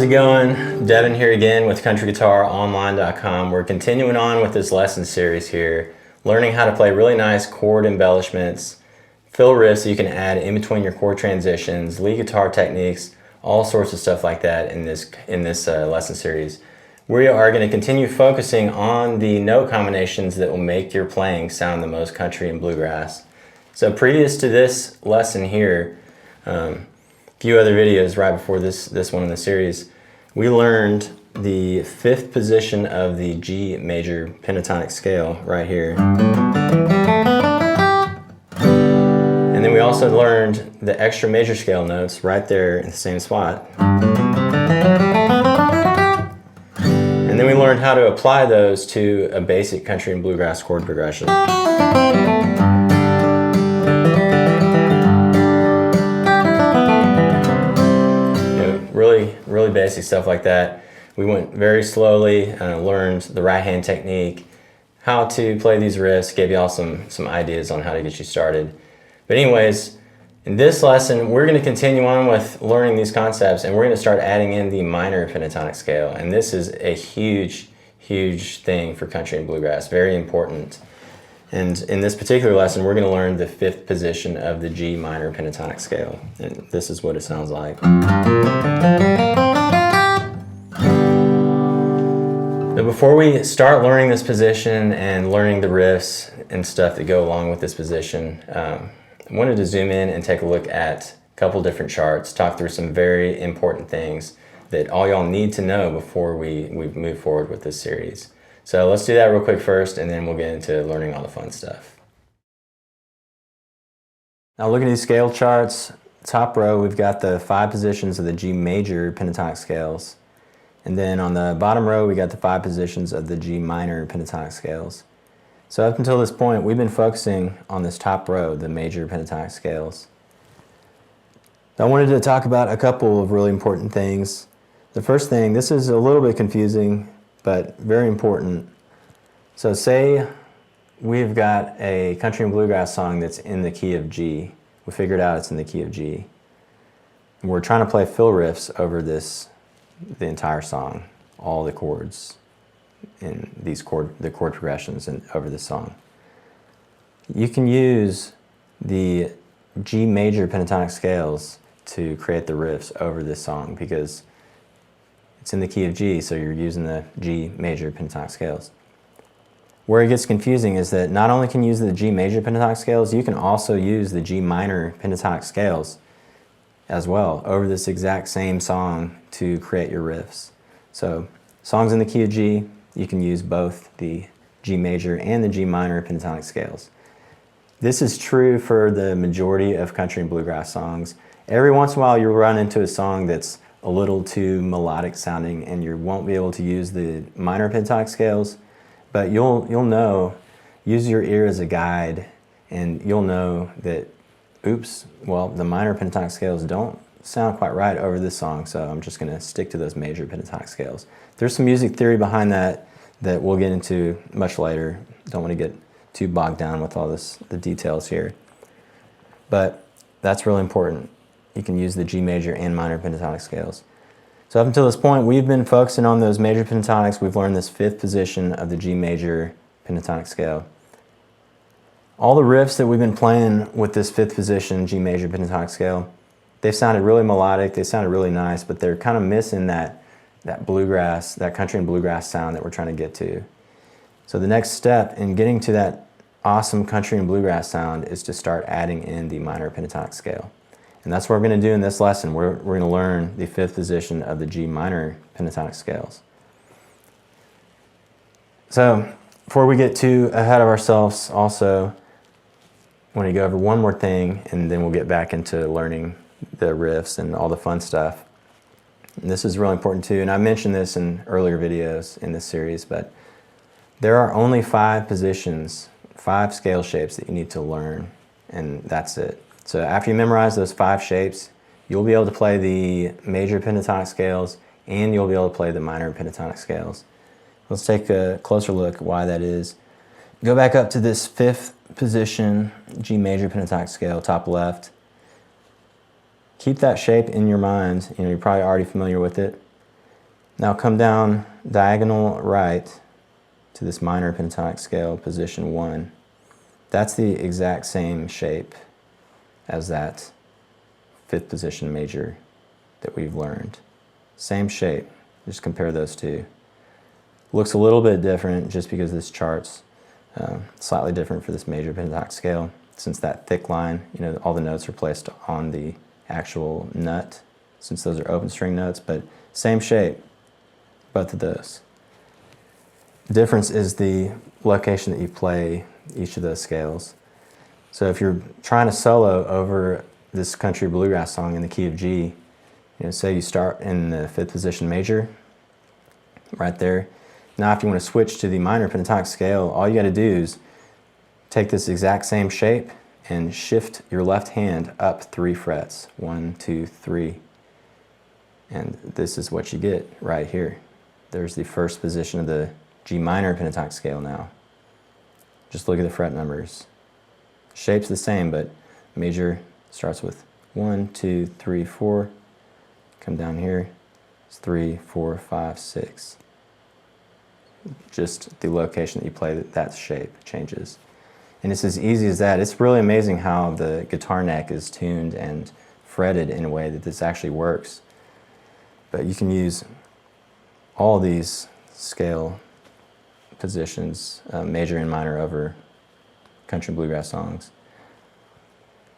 How's it going? Devin here again with CountryGuitarOnline.com. We're continuing on with this lesson series here, learning how to play really nice chord embellishments, fill riffs that you can add in between your chord transitions, lead guitar techniques, all sorts of stuff like that in this lesson series. We are going to continue focusing on the note combinations that will make your playing sound the most country and bluegrass. So previous to this lesson here, few other videos right before this one in the series, we learned the fifth position of the G major pentatonic scale right here. And then we also learned the extra major scale notes right there in the same spot. And then we learned how to apply those to a basic country and bluegrass chord progression. Really basic stuff like that. We went very slowly, learned the right hand technique, how to play these riffs, gave you all some ideas on how to get you started. But anyways, in this lesson, we're going to continue on with learning these concepts, and we're going to start adding in the minor pentatonic scale. And this is a huge thing for country and bluegrass, very important. And in this particular lesson, we're going to learn the fifth position of the G minor pentatonic scale. And this is what it sounds like. But before we start learning this position and learning the riffs and stuff that go along with this position, I wanted to zoom in and take a look at a couple different charts, talk through some very important things that all y'all need to know before we move forward with this series. So let's do that real quick first, and then we'll get into learning all the fun stuff. Now look at these scale charts. Top row, we've got the 5 positions of the G major pentatonic scales. And then on the bottom row, we got the 5 positions of the G minor pentatonic scales. So up until this point, we've been focusing on this top row, the major pentatonic scales. I wanted to talk about a couple of really important things. The first thing, this is a little bit confusing, but very important. So say we've got a country and bluegrass song that's in the key of G. We figured out it's in the key of G. And we're trying to play fill riffs over the entire song, all the chords in the chord progressions and over the song. You can use the G major pentatonic scales to create the riffs over this song because it's in the key of G, so you're using the G major pentatonic scales. Where it gets confusing is that not only can you use the G major pentatonic scales, you can also use the G minor pentatonic scales as well over this exact same song to create your riffs. So songs in the key of G, you can use both the G major and the G minor pentatonic scales. This is true for the majority of country and bluegrass songs. Every once in a while you'll run into a song that's a little too melodic sounding and you won't be able to use the minor pentatonic scales, but you'll know, use your ear as a guide, and you'll know that, oops, well, the minor pentatonic scales don't sound quite right over this song, so I'm just going to stick to those major pentatonic scales. There's some music theory behind that we'll get into much later. Don't want to get too bogged down with all the details here. But that's really important. You can use the G major and minor pentatonic scales. So up until this point, we've been focusing on those major pentatonics. We've learned this 5th position of the G major pentatonic scale. All the riffs that we've been playing with this 5th position G major pentatonic scale, they've sounded really melodic, they sounded really nice, but they're kind of missing that bluegrass, that country and bluegrass sound that we're trying to get to. So the next step in getting to that awesome country and bluegrass sound is to start adding in the minor pentatonic scale. And that's what we're going to do in this lesson. We're going to learn the 5th position of the G minor pentatonic scales. So before we get too ahead of ourselves, also I want to go over one more thing, and then we'll get back into learning the riffs and all the fun stuff. And this is really important too, and I mentioned this in earlier videos in this series, but there are only 5 positions, 5 scale shapes that you need to learn, and that's it. So after you memorize those 5 shapes, you'll be able to play the major pentatonic scales and you'll be able to play the minor pentatonic scales. Let's take a closer look at why that is. Go back up to this 5th position G major pentatonic scale, top left. Keep that shape in your mind. You're probably already familiar with it. Now come down diagonal right to this minor pentatonic scale, position 1. That's the exact same shape as that 5th position major that we've learned. Same shape, just compare those two. Looks a little bit different just because this chart's slightly different for this major pentatonic scale, since that thick line, you know, all the notes are placed on the actual nut, since those are open string notes, but same shape, both of those. The difference is the location that you play each of those scales. So if you're trying to solo over this country bluegrass song in the key of G, you know, say you start in the 5th position major, right there. Now if you want to switch to the minor pentatonic scale, all you got to do is take this exact same shape and shift your left hand up 3 frets. 1, 2, 3. And this is what you get right here. There's the 1st position of the G minor pentatonic scale now. Just look at the fret numbers. Shape's the same, but major starts with 1, 2, 3, 4. Come down here, it's 3, 4, 5, 6. Just the location that you play, that shape changes. And it's as easy as that. It's really amazing how the guitar neck is tuned and fretted in a way that this actually works. But you can use all these scale positions, major and minor, over country bluegrass songs.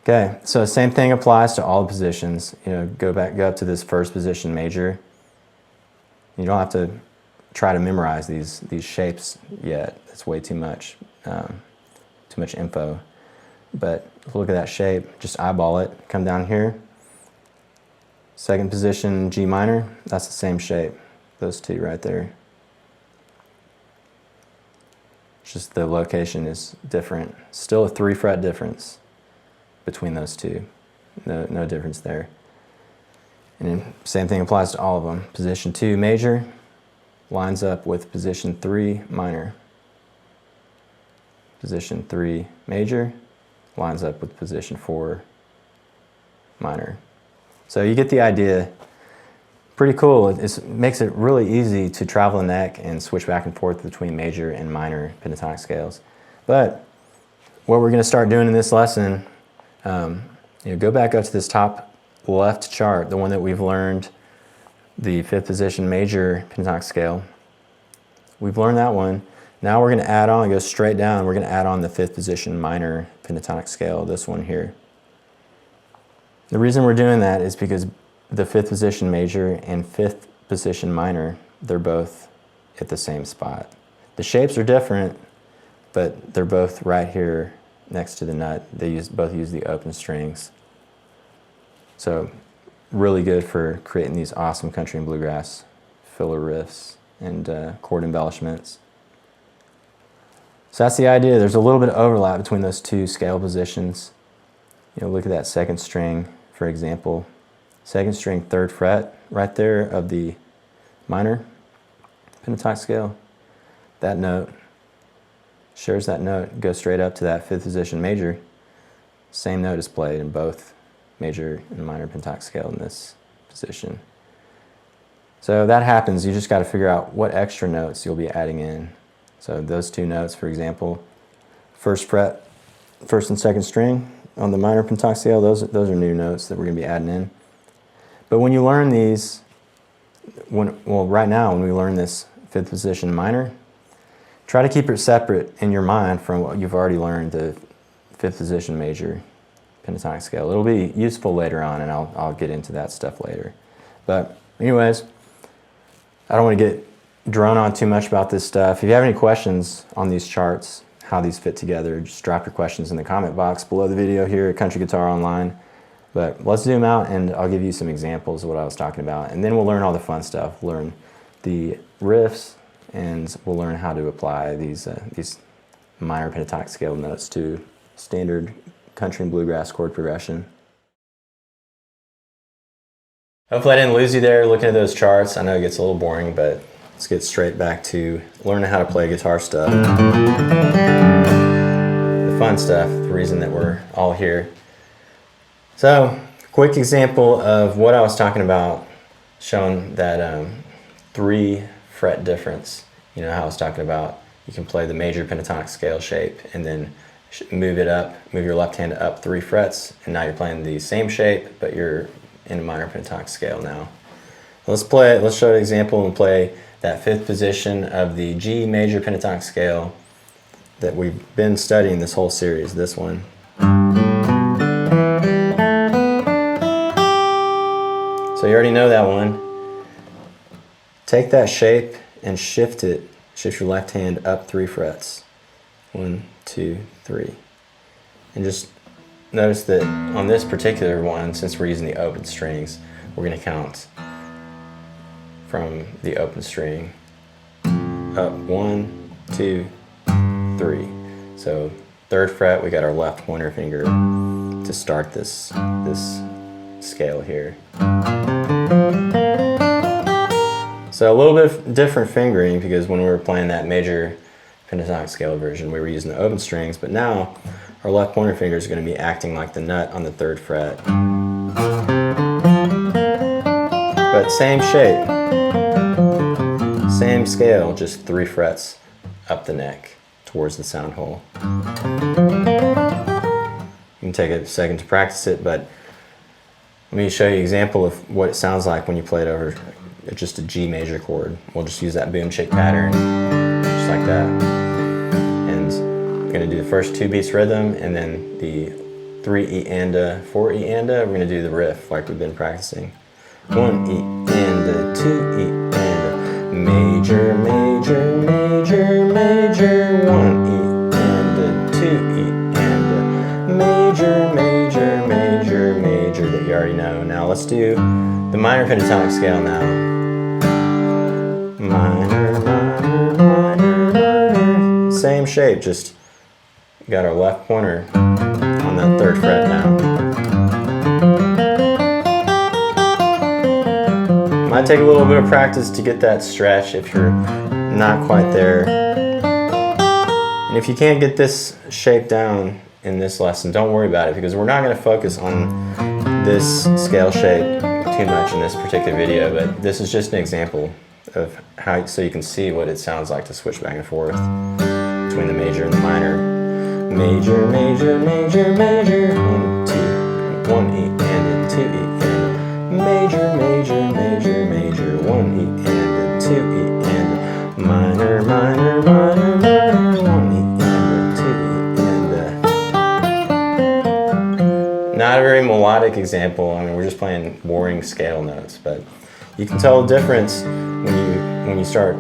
Okay, so same thing applies to all the positions. You know, go up to this 1st position major. You don't have to try to memorize these shapes yet. It's way too much info. But look at that shape, just eyeball it. Come down here. 2nd position G minor, that's the same shape. Those two right there. Just the location is different. Still a 3 fret difference between those two. No difference there. And then same thing applies to all of them. Position 2 major lines up with position 3 minor. Position 3 major lines up with position 4 minor. So you get the idea. Pretty cool. It makes it really easy to travel the neck and switch back and forth between major and minor pentatonic scales. But what we're going to start doing in this lesson, go back up to this top left chart, the one that we've learned, the 5th position major pentatonic scale. We've learned that one. Now we're going to add on, go straight down, we're going to add on the 5th position minor pentatonic scale, this one here. The reason we're doing that is because the 5th position major and 5th position minor, they're both at the same spot. The shapes are different, but they're both right here next to the nut. They both use the open strings. So really good for creating these awesome country and bluegrass filler riffs and chord embellishments. So that's the idea. There's a little bit of overlap between those two scale positions. You know, look at that 2nd string, for example. 2nd string, 3rd fret, right there of the minor pentatonic scale. That note shares that note, goes straight up to that 5th position major. Same note is played in both major and minor pentatonic scale in this position. So that happens. You just got to figure out what extra notes you'll be adding in. So those two notes, for example, 1st fret, 1st and 2nd string on the minor pentatonic scale, those are new notes that we're going to be adding in. But when you learn these, right now when we learn this 5th position minor, try to keep it separate in your mind from what you've already learned, the 5th position major pentatonic scale. It'll be useful later on, and I'll get into that stuff later. But anyways, I don't want to get drawn on too much about this stuff. If you have any questions on these charts, how these fit together, just drop your questions in the comment box below the video here at Country Guitar Online. But let's zoom out and I'll give you some examples of what I was talking about. And then we'll learn all the fun stuff. We'll learn the riffs, and we'll learn how to apply these minor pentatonic scale notes to standard country and bluegrass chord progression. Hopefully I didn't lose you there looking at those charts. I know it gets a little boring, but let's get straight back to learning how to play guitar stuff. The fun stuff, the reason that we're all here. So, quick example of what I was talking about, showing that 3 fret difference. You know how I was talking about you can play the major pentatonic scale shape and then move it up, move your left hand up 3 frets, and now you're playing the same shape, but you're in a minor pentatonic scale now. Let's show an example and play that 5th position of the G major pentatonic scale that we've been studying this whole series, this one. So you already know that one. Take that shape and shift your left hand up 3 frets. 1, 2, 3. And just notice that on this particular one, since we're using the open strings, we're going to count from the open string up 1, 2, 3. So 3rd fret, we got our left pointer finger to start this scale here. So a little bit different fingering, because when we were playing that major pentatonic scale version, we were using the open strings, but now our left pointer finger is going to be acting like the nut on the 3rd fret. But same shape, same scale, just 3 frets up the neck towards the sound hole. You can take a second to practice it, but let me show you an example of what it sounds like when you play it over just a G major chord. We'll just use that BlueChip pattern, just like that. And we're going to do the first 2 beats rhythm, and then the 3 E and a, 4 E and a, we're going to do the riff like we've been practicing. 1 E and a, 2 E and a, major, major, major, major, 1 E and a, 2 E and a, major, major, major, major, that you already know. Now let's do the minor pentatonic scale now. Minor, minor, minor, minor. Same shape, just got our left pointer on that 3rd fret now. Might take a little bit of practice to get that stretch if you're not quite there. And if you can't get this shape down in this lesson, don't worry about it, because we're not going to focus on this scale shape too much in this particular video, but this is just an example of how, so you can see what it sounds like to switch back and forth between the major and the minor. Major, major, major, major, 1, 2, 1 E and a, 2 E and a, major, major, major, major, 1 E and a, 2 E and a, minor, minor, minor, minor, 1 E and a, 2 E and a. Not a very melodic example. I mean, we're just playing boring scale notes, but you can tell the difference when you start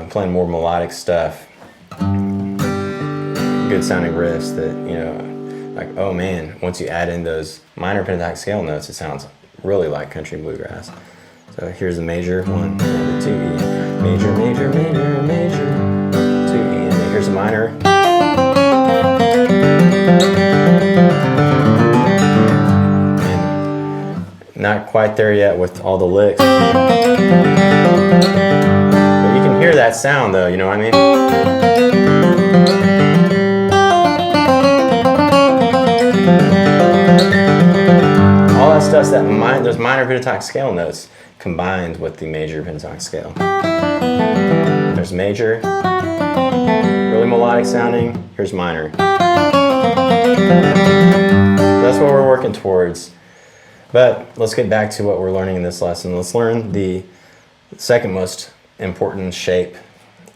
playing more melodic stuff, good sounding riffs that, you know, like, oh man, once you add in those minor pentatonic scale notes, it sounds really like country bluegrass. So here's the major, 1 and a 2 E, major, major, major, major, 2 E, and then here's the minor. Not quite there yet with all the licks. But you can hear that sound though, you know what I mean? All that stuff's those minor pentatonic scale notes combined with the major pentatonic scale. There's major, really melodic sounding, here's minor. That's what we're working towards. But let's get back to what we're learning in this lesson. Let's learn the second most important shape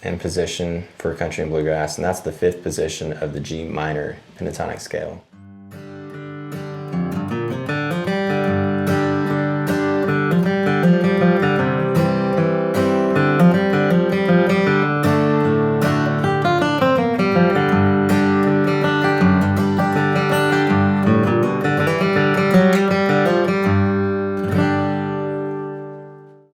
and position for country and bluegrass, and that's the 5th position of the G minor pentatonic scale.